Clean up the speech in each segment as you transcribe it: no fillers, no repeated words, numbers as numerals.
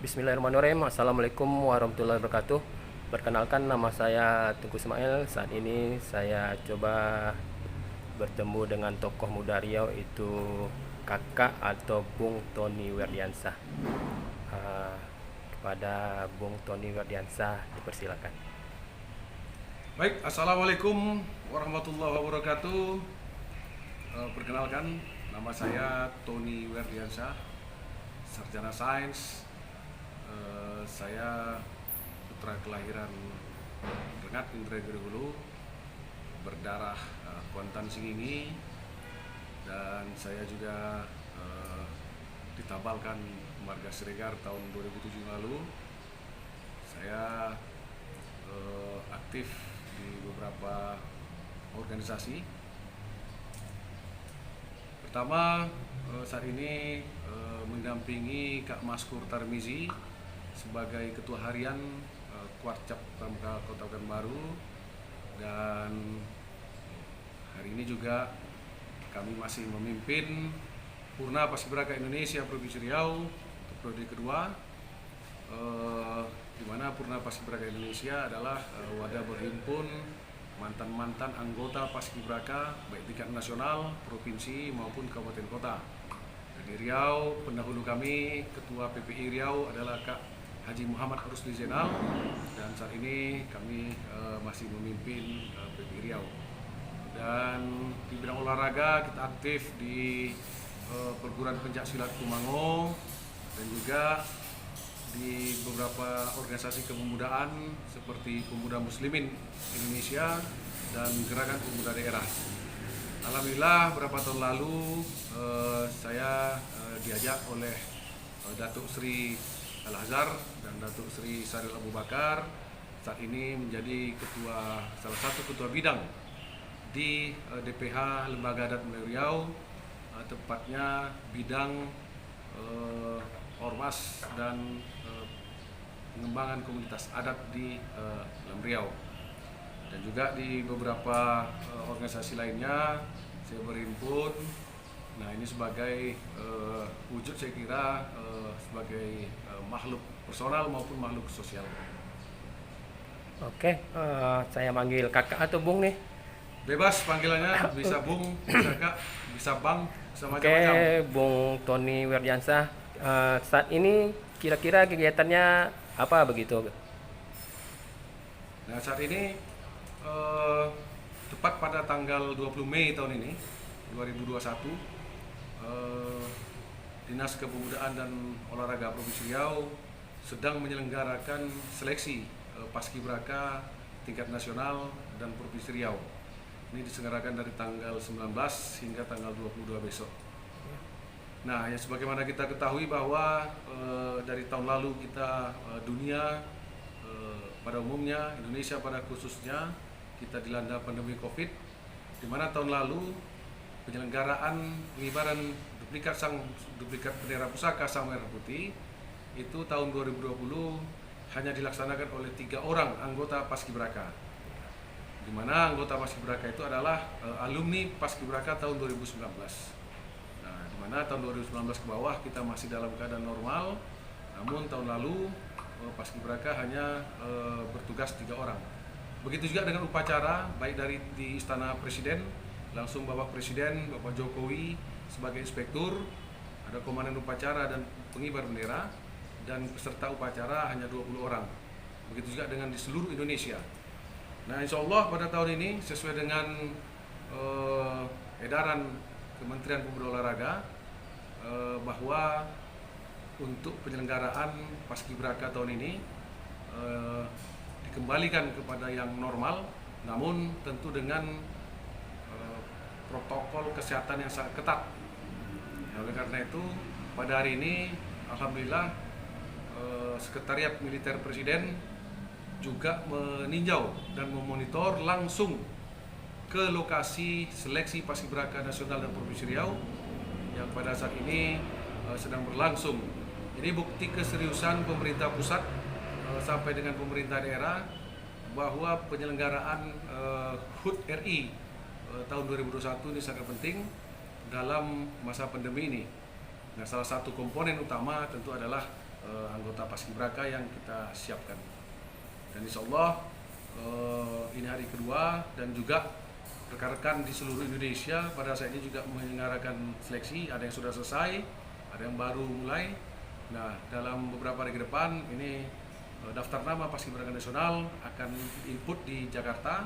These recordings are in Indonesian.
Bismillahirrahmanirrahim. Assalamualaikum warahmatullahi wabarakatuh. Perkenalkan, nama saya Tengku Ismail. Saat ini saya coba bertemu dengan tokoh muda Riau, itu kakak atau Bung Tony Werdiansah. Ah, Kepada Bung Tony Werdiansah dipersilakan. Baik, Assalamualaikum warahmatullahi wabarakatuh. Perkenalkan, nama saya Tony Werdiansah, sarjana sains. Saya putra kelahiran Rengat Indragiri Hulu, berdarah Kuantan Singingi, dan saya juga ditabalkan Marga Siregar tahun 2007 lalu. Saya aktif di beberapa organisasi. Pertama, saat ini mendampingi Kak Maskur Tarmizi sebagai Ketua Harian Kuarcap Pramuka Kota Pekanbaru, dan hari ini juga kami masih memimpin Purna Paskibraka Indonesia Provinsi Riau untuk periode kedua, di mana Purna Paskibraka Indonesia adalah wadah berhimpun mantan-mantan anggota Paskibraka baik tingkat nasional, provinsi maupun kabupaten kota. Di Riau, pendahulu kami Ketua PPI Riau adalah Kak Haji Muhammad Rusli Zainal, dan saat ini kami masih memimpin PPI Riau. Dan di bidang olahraga kita aktif di perguruan pencak silat Kumango, dan juga di beberapa organisasi kepemudaan seperti Pemuda Muslimin Indonesia dan Gerakan Pemuda Daerah. Alhamdulillah, beberapa tahun lalu saya diajak oleh Datuk Sri Al-Azhar dan Datuk Sri Saril Abu Bakar saat ini menjadi salah satu ketua bidang di DPH Lembaga Adat Melayu Riau, tepatnya bidang ormas dan pengembangan komunitas adat di dalam Riau. Dan juga di beberapa organisasi lainnya saya berhimpun. Nah, ini sebagai wujud, saya kira, sebagai makhluk personal maupun makhluk sosial. Oke, saya manggil kakak atau Bung nih. Bebas panggilannya, bisa Bung, bisa Kak, bisa Bang, bisa Oke, macam-macam. Bung Tony Werdiansah. Saat ini kira-kira kegiatannya apa begitu? Nah, saat ini tepat pada tanggal 20 Mei tahun ini 2021, Dinas Kepemudaan dan Olahraga Provinsi Riau sedang menyelenggarakan seleksi Paskibraka tingkat nasional dan Provinsi Riau. Ini diselenggarakan dari tanggal 19 hingga tanggal 22 besok. Nah, ya, sebagaimana kita ketahui bahwa dari tahun lalu kita dunia pada umumnya, Indonesia pada khususnya, kita dilanda pandemi Covid, di mana tahun lalu penyelenggaraan pengibaran duplikat bendera pusaka Sang Merah Putih itu tahun 2020 hanya dilaksanakan oleh 3 orang anggota Paskibraka, di mana anggota Paskibraka itu adalah alumni Paskibraka tahun 2019. Nah, di mana tahun 2019 ke bawah kita masih dalam keadaan normal, namun tahun lalu Paskibraka hanya bertugas 3 orang. Begitu juga dengan upacara, baik dari di Istana Presiden, langsung Bapak Presiden, Bapak Jokowi sebagai inspektur, ada komandan upacara dan pengibar bendera, dan peserta upacara hanya 20 orang. Begitu juga dengan di seluruh Indonesia. Nah, insya Allah pada tahun ini sesuai dengan edaran Kementerian Pemuda Olahraga bahwa untuk penyelenggaraan Paskibraka tahun ini dikembalikan kepada yang normal, namun tentu dengan protokol kesehatan yang sangat ketat. Ya, oleh karena itu pada hari ini alhamdulillah Sekretariat Militer Presiden juga meninjau dan memonitor langsung ke lokasi seleksi Paskibraka Nasional dan Provinsi Riau yang pada saat ini sedang berlangsung. Ini bukti keseriusan pemerintah pusat sampai dengan pemerintah daerah bahwa penyelenggaraan HUT RI tahun 2021 ini sangat penting dalam masa pandemi ini. Nah, salah satu komponen utama tentu adalah anggota Paskibraka yang kita siapkan. Dan insya Allah ini hari kedua, dan juga rekan-rekan di seluruh Indonesia pada saat ini juga menyelenggarakan seleksi. Ada yang sudah selesai, ada yang baru mulai. Nah, dalam beberapa hari ke depan ini daftar nama Paskibraka Nasional akan input di Jakarta,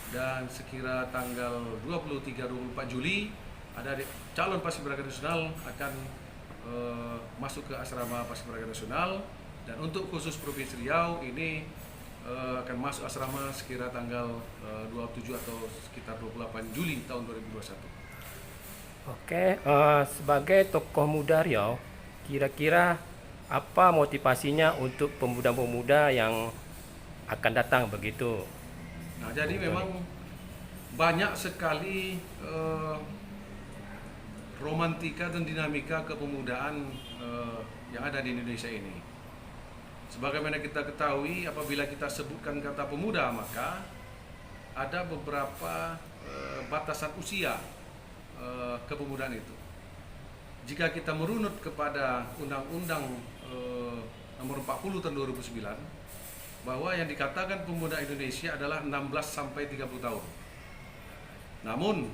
dan sekira tanggal 23-24 Juli ada calon Paskibraka Nasional akan masuk ke asrama Paskibraka Nasional. Dan untuk khusus Provinsi Riau ini akan masuk asrama sekira tanggal 27 atau sekitar 28 Juli tahun 2021. Oke, sebagai tokoh muda Riau, kira-kira apa motivasinya untuk pemuda-pemuda yang akan datang begitu? Nah, jadi memang banyak sekali romantika dan dinamika kepemudaan yang ada di Indonesia ini. Sebagaimana kita ketahui, apabila kita sebutkan kata pemuda, maka ada beberapa batasan usia kepemudaan itu. Jika kita merunut kepada Undang-Undang Nomor 40 tahun 2009, bahwa yang dikatakan pemuda Indonesia adalah 16 sampai 30 tahun. Namun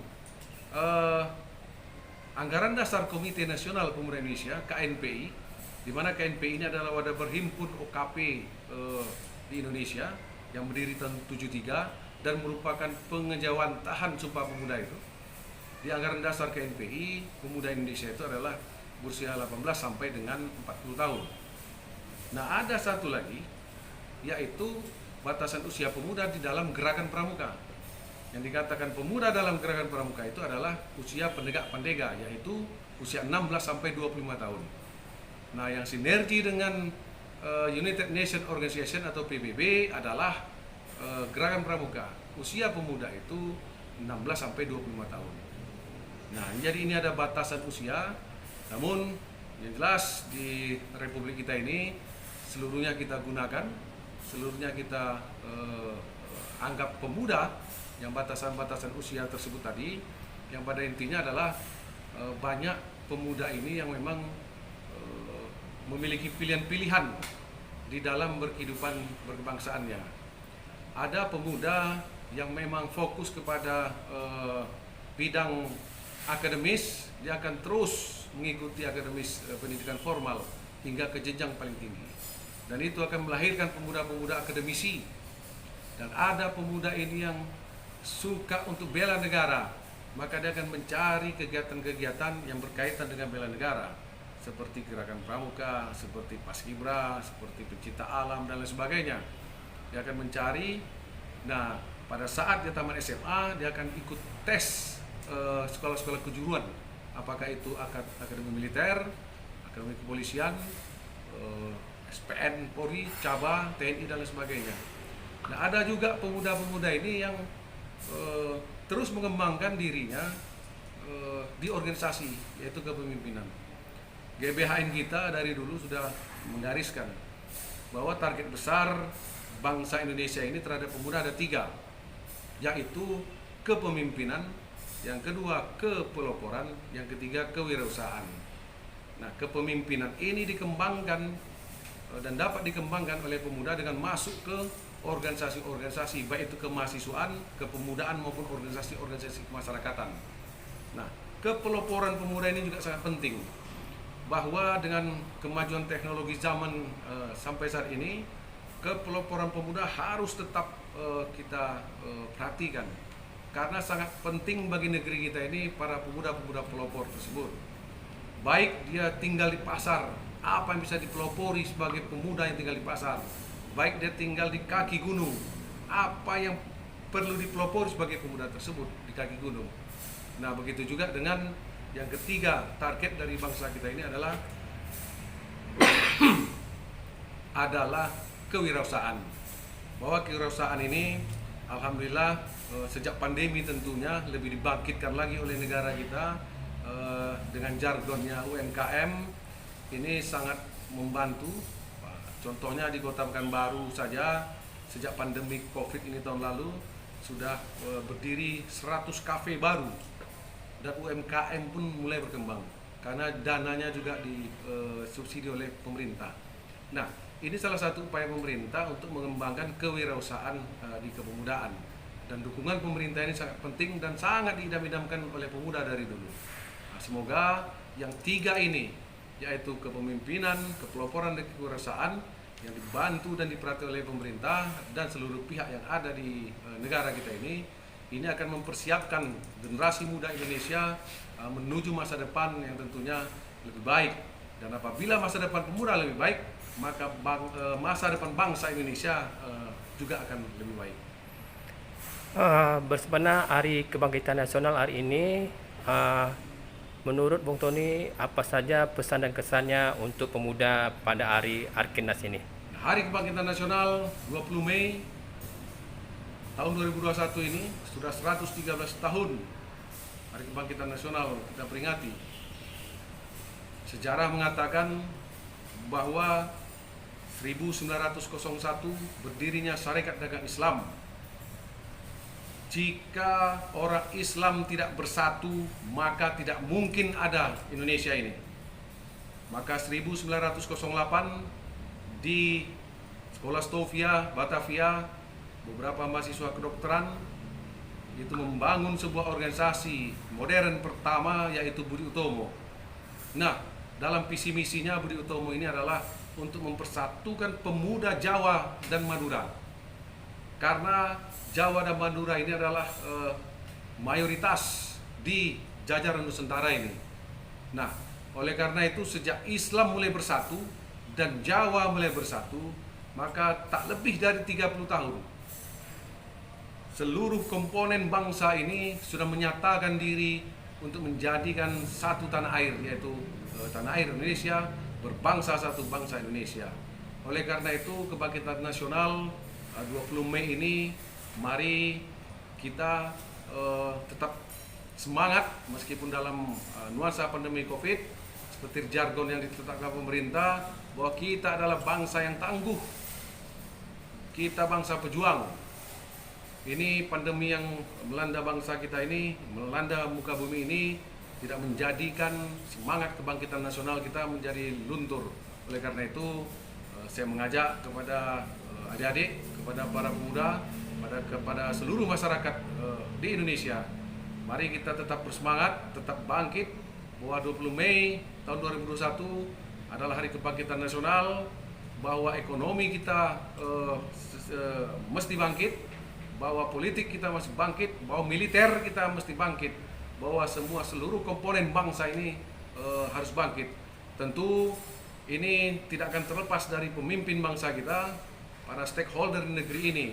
anggaran dasar Komite Nasional Pemuda Indonesia (KNPI), di mana KNPI ini adalah wadah berhimpun OKP di Indonesia yang berdiri tahun 73 dan merupakan pengejawantahan Sumpah Pemuda itu. Di anggaran dasar KNPI, pemuda Indonesia itu adalah berusia 18 sampai dengan 40 tahun. Nah, ada satu lagi, yaitu batasan usia pemuda di dalam gerakan pramuka. Yang dikatakan pemuda dalam gerakan pramuka itu adalah usia pendega, yaitu usia 16 sampai 25 tahun. Nah, yang sinergi dengan United Nations Organization atau PBB adalah gerakan pramuka. Usia pemuda itu 16 sampai 25 tahun. Nah, jadi ini ada batasan usia. Namun yang jelas di Republik kita ini seluruhnya kita gunakan, seluruhnya kita anggap pemuda, yang batasan-batasan usia tersebut tadi, yang pada intinya adalah banyak pemuda ini yang memang memiliki pilihan-pilihan di dalam berkehidupan berkebangsaannya. Ada pemuda yang memang fokus kepada bidang akademis, dia akan terus mengikuti akademis pendidikan formal hingga ke jenjang paling tinggi. Dan itu akan melahirkan pemuda-pemuda akademisi. Dan ada pemuda ini yang suka untuk bela negara, maka dia akan mencari kegiatan-kegiatan yang berkaitan dengan bela negara, seperti gerakan pramuka, seperti paskibra, seperti pencinta alam dan lain sebagainya. Dia akan mencari. Nah, pada saat dia tamat SMA, dia akan ikut tes sekolah-sekolah kejuruan, apakah itu akademi militer, akademi kepolisian, SPN, Polri, Caba, TNI dan lain sebagainya. Nah, ada juga pemuda-pemuda ini yang terus mengembangkan dirinya di organisasi, yaitu kepemimpinan. GBHN kita dari dulu sudah menggariskan bahwa target besar bangsa Indonesia ini terhadap pemuda ada 3, yaitu kepemimpinan, yang kedua kepeloporan, yang ketiga kewirausahaan. Nah, kepemimpinan ini dikembangkan dan dapat dikembangkan oleh pemuda dengan masuk ke organisasi-organisasi, baik itu kemahasiswaan, kepemudaan maupun organisasi-organisasi kemasyarakatan. Nah, kepeloporan pemuda ini juga sangat penting, bahwa dengan kemajuan teknologi zaman sampai saat ini, kepeloporan pemuda harus tetap kita perhatikan, karena sangat penting bagi negeri kita ini para pemuda-pemuda pelopor tersebut. Baik dia tinggal di pasar, apa yang bisa dipelopori sebagai pemuda yang tinggal di pasar. Baik dia tinggal di kaki gunung, apa yang perlu dipelopori sebagai pemuda tersebut di kaki gunung. Nah, begitu juga dengan yang ketiga, target dari bangsa kita ini adalah kewirausahaan. Bahwa kewirausahaan ini alhamdulillah sejak pandemi tentunya lebih dibangkitkan lagi oleh negara kita dengan jargonnya UMKM. Ini sangat membantu. Contohnya di Kota Pekanbaru saja sejak pandemi Covid ini tahun lalu sudah berdiri 100 kafe baru, dan UMKM pun mulai berkembang karena dananya juga disubsidi oleh pemerintah. Nah, ini salah satu upaya pemerintah untuk mengembangkan kewirausahaan di kepemudaan. Dan dukungan pemerintah ini sangat penting dan sangat diidam-idamkan oleh pemuda dari dulu. Nah, semoga yang tiga ini, yaitu kepemimpinan, kepeloporan, dan kewirausahaan, yang dibantu dan diperhati oleh pemerintah dan seluruh pihak yang ada di negara kita ini akan mempersiapkan generasi muda Indonesia menuju masa depan yang tentunya lebih baik. Dan apabila masa depan pemuda lebih baik, maka masa depan bangsa Indonesia juga akan lebih baik. Bersebenarnya Hari Kebangkitan Nasional hari ini, menurut Bung Tony, apa saja pesan dan kesannya untuk pemuda pada hari Arkenas ini? Hari Kebangkitan Nasional 20 Mei tahun 2021 ini sudah 113 tahun Hari Kebangkitan Nasional kita peringati. Sejarah mengatakan bahwa 1901 berdirinya Sarekat Dagang Islam. Jika orang Islam tidak bersatu, maka tidak mungkin ada Indonesia ini. Maka 1908 di Sekolah Stovia, Batavia, beberapa mahasiswa kedokteran itu membangun sebuah organisasi modern pertama, yaitu Budi Utomo. Nah, dalam visi misinya Budi Utomo ini adalah untuk mempersatukan pemuda Jawa dan Madura. Karena Jawa dan Madura ini adalah mayoritas di jajaran Nusantara ini. Nah, oleh karena itu sejak Islam mulai bersatu dan Jawa mulai bersatu, maka tak lebih dari 30 tahun seluruh komponen bangsa ini sudah menyatakan diri untuk menjadikan satu tanah air, yaitu tanah air Indonesia, berbangsa satu bangsa Indonesia. Oleh karena itu Kebangkitan Nasional 20 Mei ini, mari kita tetap semangat meskipun dalam nuansa pandemi Covid, seperti jargon yang ditetapkan pemerintah, bahwa kita adalah bangsa yang tangguh, kita bangsa pejuang. Ini pandemi yang melanda bangsa kita ini, melanda muka bumi ini, tidak menjadikan semangat kebangkitan nasional kita menjadi luntur. Oleh karena itu saya mengajak kepada adik-adik, kepada para pemuda, kepada seluruh masyarakat di Indonesia, mari kita tetap bersemangat, tetap bangkit, bahwa 20 Mei tahun 2021 adalah Hari Kebangkitan Nasional, bahwa ekonomi kita mesti bangkit, bahwa politik kita masih bangkit, bahwa militer kita mesti bangkit, bahwa seluruh komponen bangsa ini harus bangkit. Tentu ini tidak akan terlepas dari pemimpin bangsa kita, para stakeholder di negeri ini,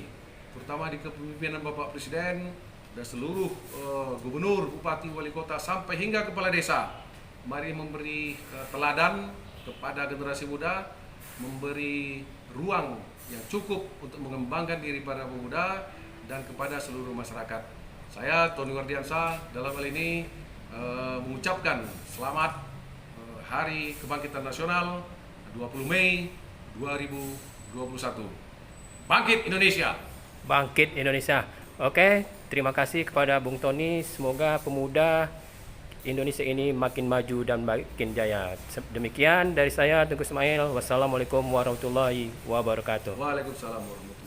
terutama di kepemimpinan Bapak Presiden dan seluruh gubernur, bupati, wali kota sampai hingga kepala desa. Mari memberi teladan kepada generasi muda, memberi ruang yang cukup untuk mengembangkan diri para pemuda dan kepada seluruh masyarakat. Saya Tony Wardiansyah dalam hal ini mengucapkan selamat Hari Kebangkitan Nasional 20 Mei 2021. Bangkit Indonesia! Bangkit Indonesia. Oke, terima kasih kepada Bung Tony. Semoga pemuda Indonesia ini makin maju dan makin jaya. Demikian dari saya, Tengku Ismail. Wassalamualaikum warahmatullahi wabarakatuh. Waalaikumsalam warahmatullahi wabarakatuh.